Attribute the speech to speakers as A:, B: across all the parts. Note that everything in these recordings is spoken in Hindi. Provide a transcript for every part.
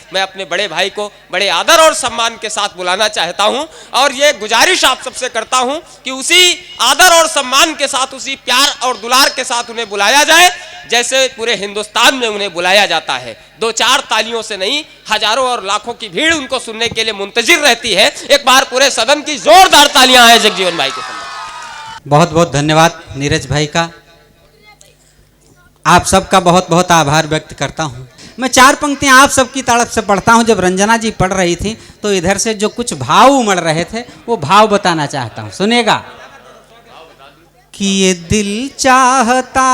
A: मैं अपने बड़े भाई को बड़े आदर और सम्मान के साथ बुलाना चाहता हूं और ये गुजारिश आप सबसे करता हूं कि उसी आदर और सम्मान के साथ, उसी प्यार और दुलार के साथ उन्हें बुलाया जाए जैसे पूरे हिंदुस्तान में उन्हें बुलाया जाता है। 2-4 तालियों से नहीं, हजारों और लाखों की भीड़ उनको सुनने के लिए मुंतजिर रहती है। एक बार पूरे सदन की जोरदार तालियां आए जगजीवन भाई के सामने।
B: बहुत बहुत धन्यवाद नीरज भाई का। आप सबका बहुत बहुत आभार व्यक्त करता हूं। मैं 4 पंक्तियां आप सबकी तरफ से पढ़ता हूं। जब रंजना जी पढ़ रही थी तो इधर से जो कुछ भाव उमड़ रहे थे वो भाव बताना चाहता हूं, सुनेगा। कि ये दिल चाहता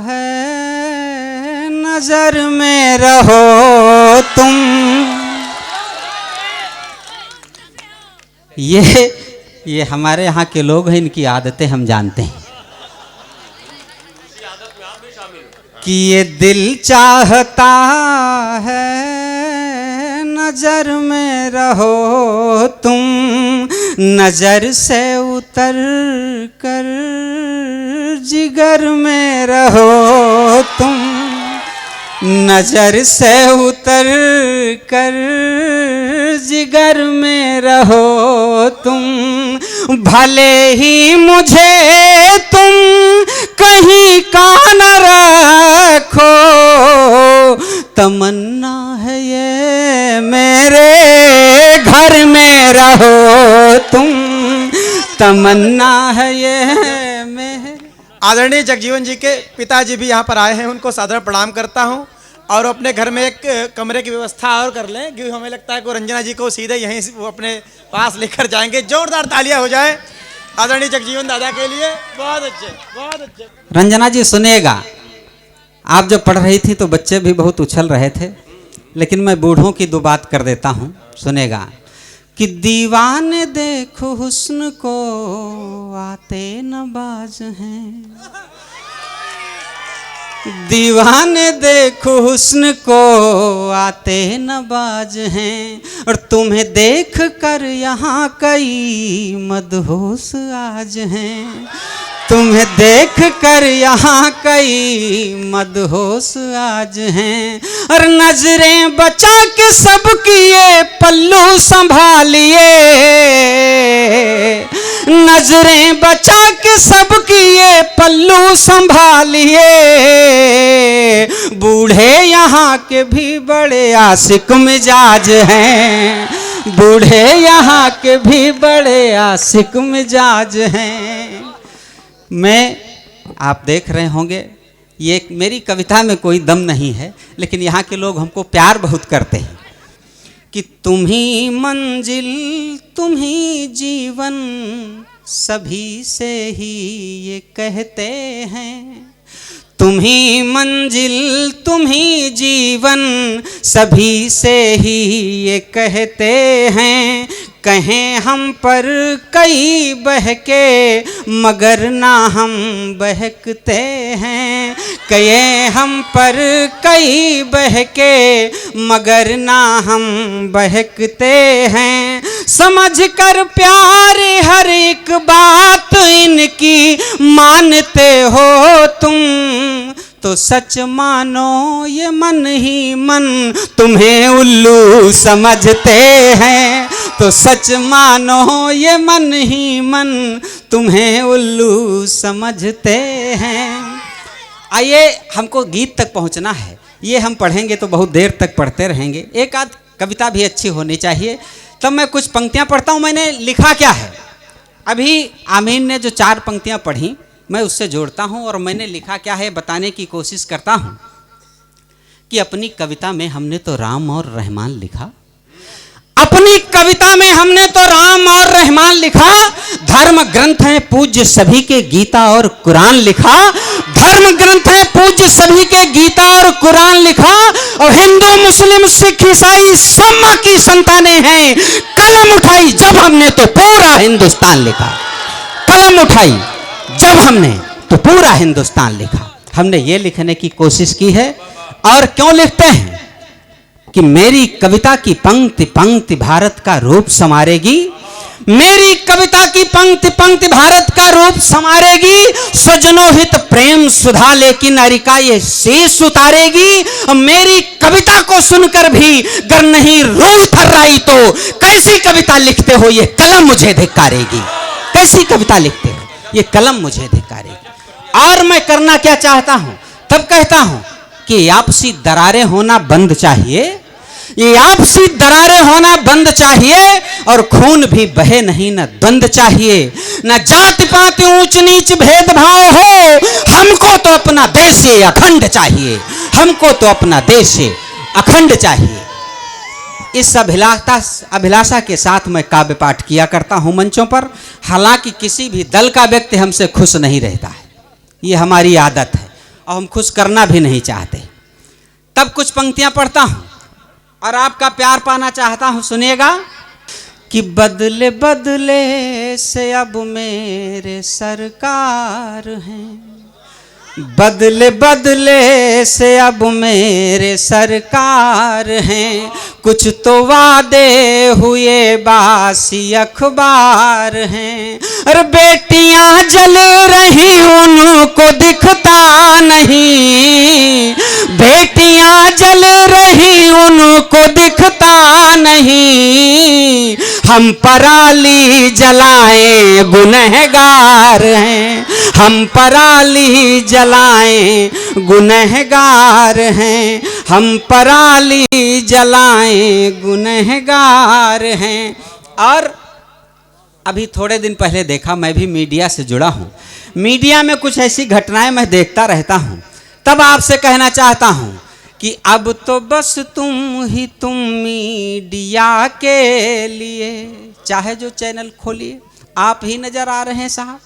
B: है नजर में रहो तुम, ये हमारे यहाँ के लोग हैं, इनकी आदतें हम जानते हैं। कि ये दिल चाहता है नजर में रहो तुम, नजर से उतर कर जिगर में रहो तुम, नजर से उतर कर जिगर में रहो तुम। भले ही मुझे तुम कहीं का न रखो, तमन्ना है ये मेरे घर में रहो तुम, तमन्ना है ये मेरे।
C: आदरणीय जगजीवन जी के पिताजी भी यहाँ पर आए हैं, उनको सादर प्रणाम करता हूँ। और अपने घर में एक कमरे की व्यवस्था और कर लें, क्योंकि हमें लगता है कि रंजना जी को सीधे यहीं से वो अपने पास लेकर जाएंगे। जोरदार तालियां हो जाए आदरणीय जगजीवन दादा के लिए। बहुत अच्छे, बहुत अच्छे।
B: रंजना जी सुनिएगा, आप जब पढ़ रही थी तो बच्चे भी बहुत उछल रहे थे, लेकिन मैं बूढ़ों की 2 बात कर देता हूँ, सुनेगा। कि दीवाने देखो हुस्न को आते न बाज हैं, दीवाने देखो हुस्न को आते न बाज हैं, और तुम्हें देख कर यहाँ कई मदहोश आज हैं, तुम्हें देख कर यहाँ कई मदहोश आज हैं। और नजरें बचा के सबकी ये पल्लू संभालिए, नजरें बचा के सबकी ये पल्लू संभालिए, बूढ़े यहाँ के भी बड़े आशिक मिजाज हैं, बूढ़े यहाँ के भी बड़े आशिक मिजाज हैं। मैं, आप देख रहे होंगे, ये मेरी कविता में कोई दम नहीं है, लेकिन यहाँ के लोग हमको प्यार बहुत करते हैं। कि तुम ही मंजिल तुम ही जीवन सभी से ही ये कहते हैं, तुम ही मंजिल तुम ही जीवन सभी से ही ये कहते हैं। कहें हम पर कई बहके मगर ना हम बहकते हैं, कहें हम पर कई बहके मगर ना हम बहकते हैं। समझ कर प्यार हर एक बात इनकी मानते हो तुम, तो सच मानो ये मन ही मन तुम्हें उल्लू समझते हैं, तो सच मानो ये मन ही मन तुम्हें उल्लू समझते हैं। आइए, हमको गीत तक पहुंचना है, ये हम पढ़ेंगे तो बहुत देर तक पढ़ते रहेंगे। एक आध कविता भी अच्छी होनी चाहिए। तब मैं कुछ पंक्तियां पढ़ता हूं। मैंने लिखा क्या है, अभी आमीन ने जो 4 पंक्तियां पढ़ी मैं उससे जोड़ता हूं, और मैंने लिखा क्या है बताने की कोशिश करता हूं। कि अपनी कविता में हमने तो राम और रहमान लिखा, अपनी कविता में हमने तो राम और रहमान लिखा। धर्म ग्रंथ है पूज्य सभी के गीता और कुरान लिखा, धर्म ग्रंथ है पूज्य सभी के गीता और कुरान लिखा। और हिंदू मुस्लिम सिख ईसाई सब मां की संतानें हैं। कलम उठाई जब हमने तो पूरा हिंदुस्तान लिखा, कलम उठाई जब हमने तो पूरा हिंदुस्तान लिखा। हमने ये लिखने की कोशिश की है। और क्यों लिखते हैं कि मेरी कविता की पंक्ति पंक्ति भारत का रूप संवारेगी, मेरी कविता की पंक्ति पंक्ति भारत का रूप संवारेगी। स्वजनों हित प्रेम सुधा लेकिन अरिका ये शेष उतारेगी। मेरी कविता को सुनकर भी गर नहीं रूह थर्राई तो कैसी कविता लिखते हो ये कलम मुझे धिक्कारेगी। कैसी कविता लिखते हो ये कलम मुझे धिक्कारेगी। और मैं करना क्या चाहता हूं, तब कहता हूं कि आपसी दरारें होना बंद चाहिए। ये आपसी दरारें होना बंद चाहिए और खून भी बहे नहीं, न द्वंद चाहिए, न जाति पाति ऊंच नीच भेदभाव हो। हमको तो अपना देश ये अखंड चाहिए, हमको तो अपना देश ये अखंड चाहिए। इस अभिलाषा के साथ मैं काव्य पाठ किया करता हूं मंचों पर। हालांकि किसी भी दल का व्यक्ति हमसे खुश नहीं रहता है, ये हमारी आदत है और हम खुश करना भी नहीं चाहते। तब कुछ पंक्तियां पढ़ता हूं और आपका प्यार पाना चाहता हूं, सुनिएगा। कि बदले बदले से अब मेरे सरकार हैं, बदले बदले से अब मेरे सरकार हैं। कुछ तो वादे हुए बासी अखबार हैं। अरे बेटियां जल रही उनको दिखता नहीं, बेटियां जल रही उनको दिखता नहीं। हम पराली जलाएं गुनहगार हैं, हम पराली जलाएं गुनहगार हैं, हम पराली जलाएं गुनहगार हैं। और अभी थोड़े दिन पहले देखा, मैं भी मीडिया से जुड़ा हूं, मीडिया में कुछ ऐसी घटनाएं मैं देखता रहता हूं। तब आपसे कहना चाहता हूं कि अब तो बस तुम मीडिया के लिए, चाहे जो चैनल खोलिए आप ही नजर आ रहे हैं साहब।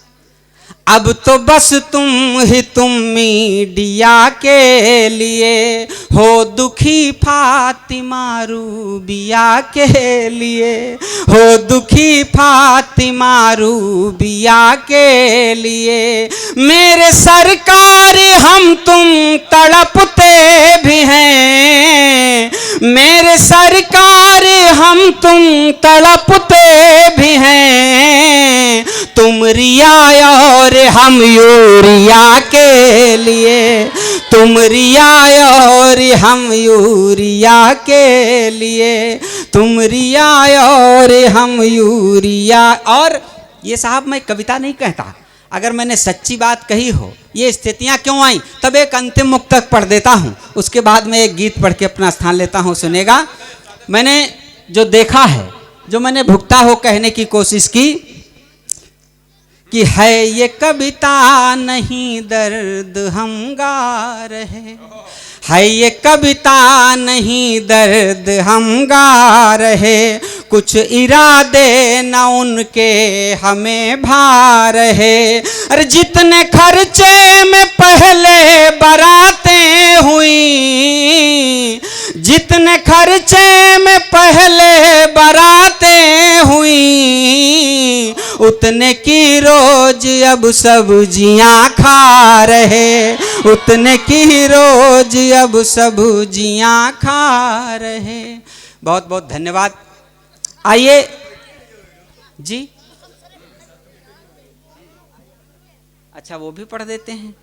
B: अब तो बस तुम मीडिया के लिए हो दुखी फातिमा रूबिया के लिए, हो दुखी फातिमा रूबिया के लिए। मेरे सरकार हम तुम तड़पते भी हैं, मेरे सरकार हम तुम तड़पते भी हैं। तुम रिया और हम यूरिया के लिए, तुम रिया और हम यूरिया के लिए, तुम रिया और हम यूरिया। और ये साहब मैं कविता नहीं कहता, अगर मैंने सच्ची बात कही हो, ये स्थितियां क्यों आई, तब एक अंतिम मुक्तक पढ़ देता हूं, उसके बाद मैं एक गीत पढ़ के अपना स्थान लेता हूं। सुनेगा, मैंने जो देखा है, जो मैंने भुगता हो, कहने की कोशिश की कि है ये कविता नहीं दर्द हम गा रहे, है ये कविता नहीं दर्द हम गा रहे। कुछ इरादे न उनके हमें भा रहे। अरे जितने खर्चे में पहले बरातें हुई, जितने खर्चे में पहले बरातें हुई, उतने की रोज अब सब्जियां खा रहे, उतने की रोज अब सब्जियां खा रहे। बहुत बहुत धन्यवाद। आइए जी, अच्छा वो भी पढ़ देते हैं।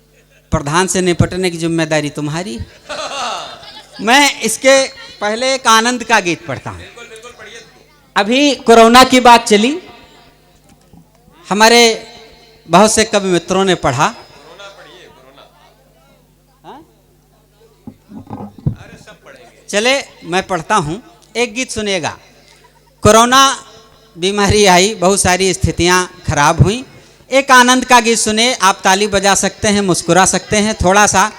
B: प्रधान से निपटने की जिम्मेदारी तुम्हारी। मैं इसके पहले एक आनंद का गीत पढ़ता हूं। अभी कोरोना की बात चली, हमारे बहुत से कवि मित्रों ने पढ़ा। चले मैं पढ़ता हूं, एक गीत सुनिएगा। कोरोना बीमारी आई, बहुत सारी स्थितियां खराब हुई। एक आनंद का गीत सुने, आप ताली बजा सकते हैं, मुस्कुरा सकते हैं थोड़ा सा।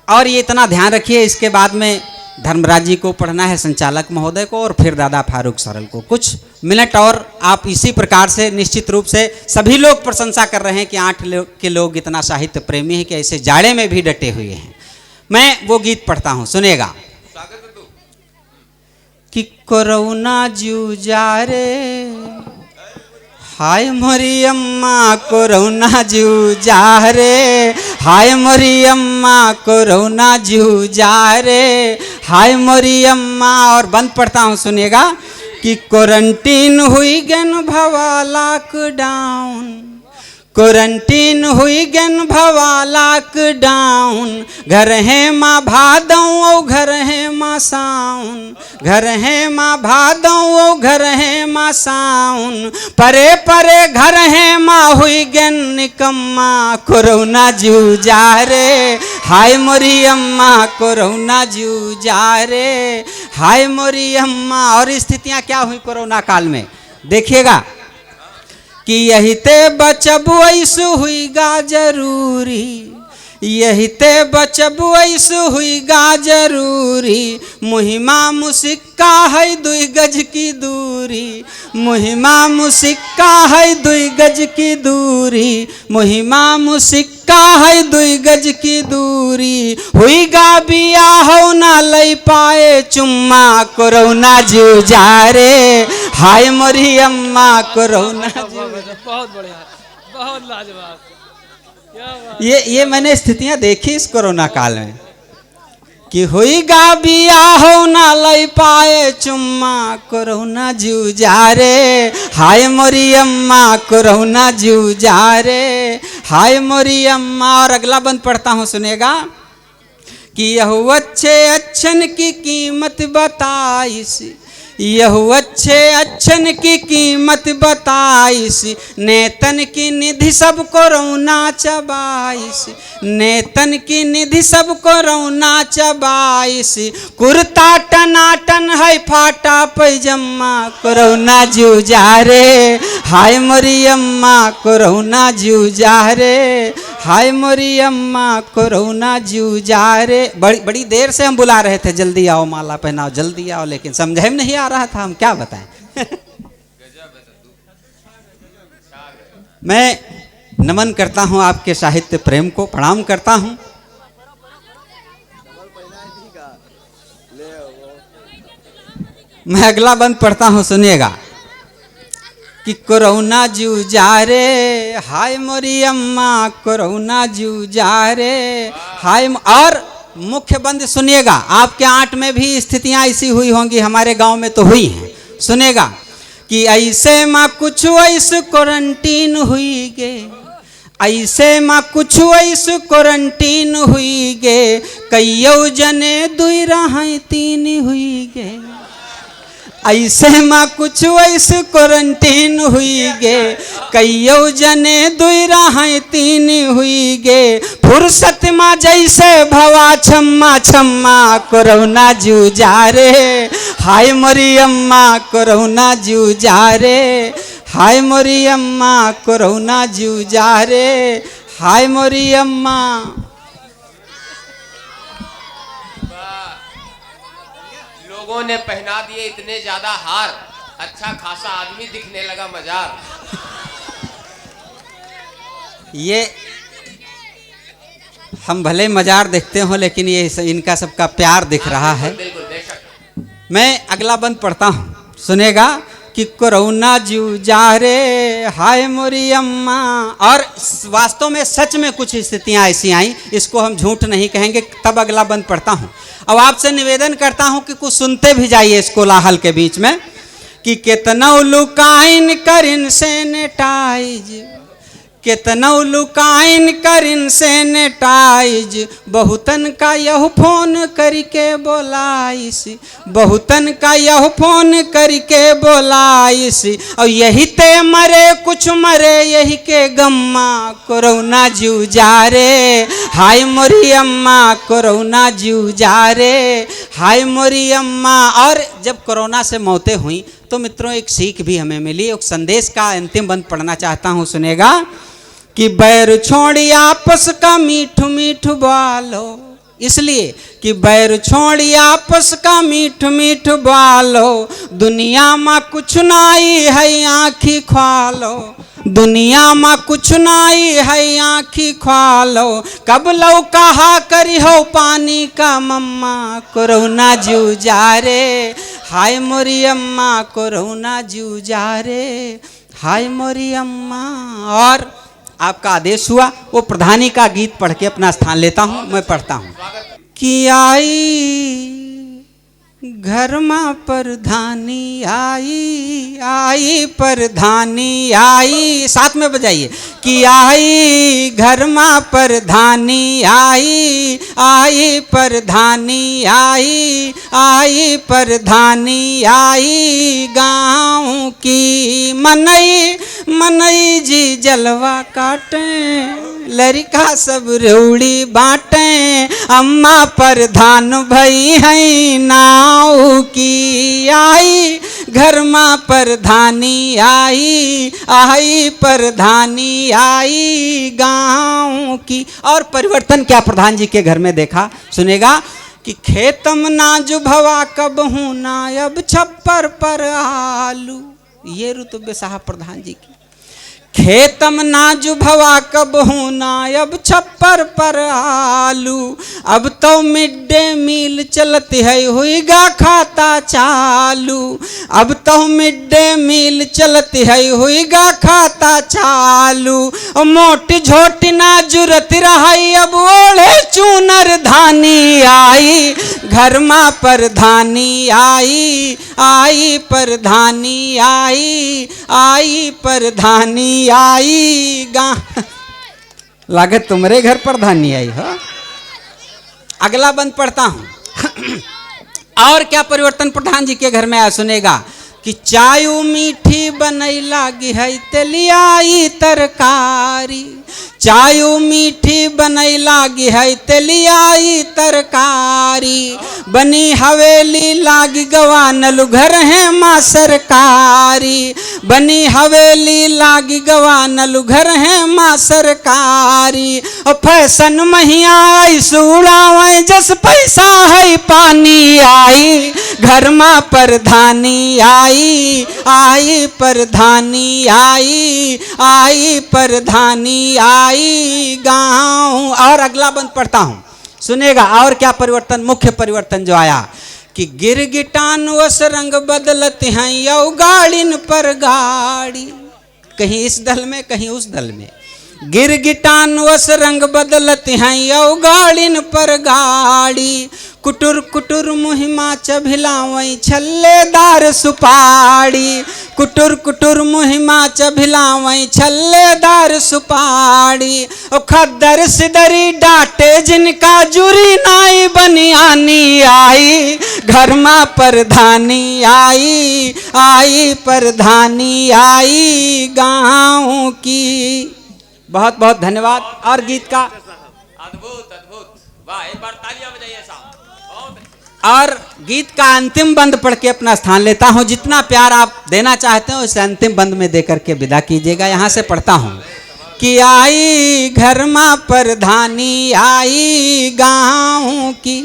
B: और ये इतना ध्यान रखिए, इसके बाद में धर्मराज जी को पढ़ना है, संचालक महोदय को, और फिर दादा फारूक सरल को। कुछ मिनट और आप इसी प्रकार से, निश्चित रूप से सभी लोग प्रशंसा कर रहे हैं कि 8 के लोग इतना साहित्य प्रेमी हैं कि ऐसे जाड़े में भी डटे हुए हैं। मैं वो गीत पढ़ता हूं, सुनेगा। कि कोरोना जूझा रे, हाय मोरी अम्मा कोरोना जूझा रे, हाय मोरी अम्मा कोरोना जूझा रे, हाय मोरी अम्मा। और बंद पढ़ता हूँ, सुनिएगा। कि क्वारंटीन हुई गन भवा लॉकडाउन, क्वारंटीन हुई गन भवा लॉकडाउन, घर है माँ भादों घर है माँ साउन, घर है माँ भादों घर है माँ साउन, परे परे घर है माँ हुई गन निकम्मा, कोरोना जूझा रे हाय मोरी अम्मा, कोरोना जूझा रे हाय मोरी अम्मा। और स्थितियाँ क्या हुई कोरोना काल में देखिएगा कि यही ते बचब ऐसु हुईगा जरूरी, यही ते बचब ऐसु हुईगा जरूरी, मुहिमा मुसिक्का है 2 गज की दूरी, मुहिमा मुसिक्का है 2 गज की दूरी, मुहिमा मुसिक्का है 2 गज की दूरी, हुईगा बिया हो ना लई पाए चुम्मा, कोरोना जूझा रे हाय मोरी अम्मा, कोरोना।
D: बहुत बढ़िया, बहुत लाजवाब, क्या बात।
B: ये मैंने स्थितियां देखी इस कोरोना काल में कि हुईगा बिया हो ना लई पाए चुम्मा, कोरोना जूझा रे हाय मोरी अम्मा, कोरोना जूझा रे हाय मोरी अम्मा। और अगला बंद पढ़ता हूँ सुनेगा कि यह अच्छे अच्छन की कीमत बताइस, यह अच्छे अच्छन की कीमत बताइस, नेतन की निधि सब कोरोना चबाइस, नेतन की निधि सब कोरोना चबाइस, कुर्ता टनाटन है फाटा पैजम्मा, कोरोना जूझा रे हाय मोरी अम्मा, कोरोना जूझा रे हाय मोरी अम्मा, कोरोना जूझा रे। बड़ी देर से हम बुला रहे थे जल्दी आओ माला पहनाओ जल्दी आओ, लेकिन समझ में नहीं आ रहा था हम क्या बताएं। मैं नमन करता हूं आपके साहित्य प्रेम को, प्रणाम करता हूं। मैं अगला बंद पढ़ता हूं सुनिएगा कि कोरोना जूझा रे हाय मोरी अम्मा, कोरोना जूझा रे हाय। और मुख्य बंद सुनिएगा, आपके आंट में भी स्थितियां ऐसी हुई होंगी, हमारे गांव में तो हुई हैं। सुनेगा कि ऐसे माँ कुछ ऐसे क्वारंटीन हुई गे, ऐसे माँ कुछ ऐसे क्वारंटीन हुई गे, कईयो जने 2 रहाई 3 हुई गे, ऐसे माँ कुछ ऐसे क्वारंटीन हुई गे, कईयो जने 2 रहाई 3 हुई गे, फुर्सत माँ जैसे भवा छम्मा छम्मा, कोरोना जूझा रे हाय मोरी अम्मा, कोरोना जूझा रे हाय मोरी अम्मा, कोरोना जूझा रे हाय मोरी अम्मा।
A: लोगों ने पहना दिए इतने ज्यादा हार, अच्छा खासा आदमी दिखने लगा मजार।
B: ये हम भले मजार देखते हो लेकिन ये इनका सबका प्यार दिख रहा है।
A: बिल्कुल बेशक।
B: मैं अगला बंद पढ़ता हूँ सुनेगा कि कोरोना जूझा रे हाय मोरी अम्मा। और वास्तव में सच में कुछ स्थितियां ऐसी आई, इसको हम झूठ नहीं कहेंगे। तब अगला बंद पढ़ता हूँ। अब आपसे निवेदन करता हूँ कि कुछ सुनते भी जाइए इस कोलाहल के बीच में कि कितना लुकाइन करिन सैनिटाइज, कितना लुकाइन करिन सैनिटाइज, बहुतन का यह फोन करके बोलाइस, बहुतन का यह फोन करके बोलाइस, और यही ते मरे कुछ मरे यही के गम्मा, कोरोना जूझा रे हाय मोरी अम्मा, कोरोना जूझा रे हाय मोरी अम्मा। और जब कोरोना से मौतें हुई तो मित्रों एक सीख भी हमें मिली। एक संदेश का अंतिम बंद पढ़ना चाहता हूँ, सुनेगा कि बैर छोड़ी आपस का मीठू मीठू बालो, इसलिए कि बैर छोड़ी आपस का मीठू मीठू बालो, दुनिया में कुछ नाई है आँखी ख्वालो, दुनिया में कुछ नाई है आँखी ख्वालो, कब लो कहा करी हो पानी का मम्मा, कोरोना जूझा रे हाय मोरी अम्मा, कोरोना जूझा रे हाय मोरी अम्मा। और आपका आदेश हुआ वो प्रधानी का गीत पढ़ के अपना स्थान लेता हूं। मैं पढ़ता हूं कि आई घर में परधानी आई, आई परधानी आई, साथ में बजाइए कि आई घर में परधानी आई, आई परधानी आई, आई परधानी आई गाँव की। मनई मनई जी जलवा काटें, लड़का सब रेवड़ी बाटें, अम्मा परधान भई हैं नाव की। आई घर में परधानी आई, आई परधानी आई गाँव की। और परिवर्तन क्या प्रधान जी के घर में देखा, सुनेगा कि खेतम ना जुभवा कब हूँ ना अब छप्पर पर आलू। ये रुतबे साहब प्रधान जी की। खेतम ना जुभवा कब हूँ ना अब छप्पर पर आलू, अब तो मिड डे मील चलती है हुईगा खाता चालू, अब तो मिड डे मील चलती है हुईगा खाता चालू। मोटी झोटी ना जुरत रहाई अब ओढ़े चूनर धानी आई, घर में परधानी आई, आई परधानी आई, आई परधानी आई गा। लागत तुम्हारे घर परधानी आई हो। अगला बंद पढ़ता हूं। और क्या परिवर्तन प्रधान जी के घर में आया, सुनेगा कि चायू मीठी बनई लागी है तेलियाई तरकारी, चायू मीठी बनई लागी है तेलियाई तरकारी, बनी हवेली लागी गवानलु घर है माँ सरकारी, बनी हवेली लागी गवानलु घर है माँ सरकारी। और फैशन महिया आई सुड़ावे जस पैसा है पानी आई, घर में परधानी आई, आई परधानी आई, आई परधानी आई गाँव। और अगला बंद पढ़ता हूं, सुनेगा और क्या परिवर्तन, मुख्य परिवर्तन जो आया कि गिरगिटान वस रंग बदलते हैं यौ गाड़िन पर गाड़ी, कहीं इस दल में कहीं उस दल में। गिरगिटान वस रंग बदलते हैं यौ गाड़िन पर गाड़ी, कुटुर कुटुर मुहिमा चभिलावई छल्लेदार सुपाड़ी, कुटुर कुटुर मुहिमा चभिलावई छल्लेदार सुपाड़ी। ओ खद्दर सिदरी डांटे जिनका जुरी नाई बनियानी आई, घर में परधानी आई, आई परधानी आई गाँव की। बहुत बहुत धन्यवाद। और गीत का
A: अद्भुत अद्भुत, वाह, एक बार तालियां बजाइए साहब।
B: और गीत का अंतिम बंद पढ़ के अपना स्थान लेता हूं। जितना प्यार आप देना चाहते हो उसे अंतिम बंद में देकर के विदा कीजिएगा। यहां से पढ़ता हूं कि आई घर में परधानी आई गाँव की,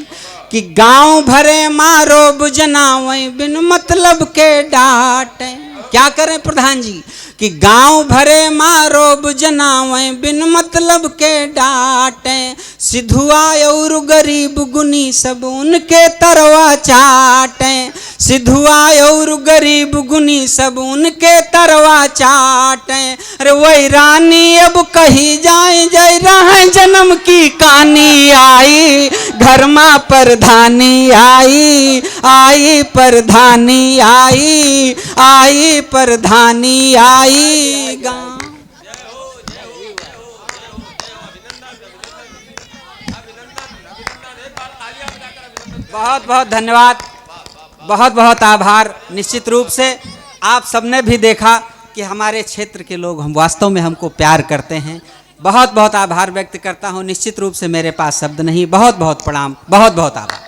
B: कि गांव भरे मारो बुझनावे बिन मतलब के डांटे। क्या करें प्रधान जी कि गांव भरे मारो बुझनावे बिन मतलब के डांटे, सिधुआ और गरीब गुनी सब उनके तरवा चाटे, सिधुआ और गरीब गुनी सब उनके तरवा चाटे। अरे वही रानी अब कही जाए जय रहा जन्म की कहानी आई, घर में परधानी आई, आई परधानी आई, आई परधानी आई गाँव। बहुत बहुत धन्यवाद, बहुत बहुत आभार। निश्चित रूप से आप सबने भी देखा कि हमारे क्षेत्र के लोग हम वास्तव में हमको प्यार करते हैं। बहुत बहुत आभार व्यक्त करता हूँ। निश्चित रूप से मेरे पास शब्द नहीं। बहुत बहुत प्रणाम, बहुत बहुत आभार।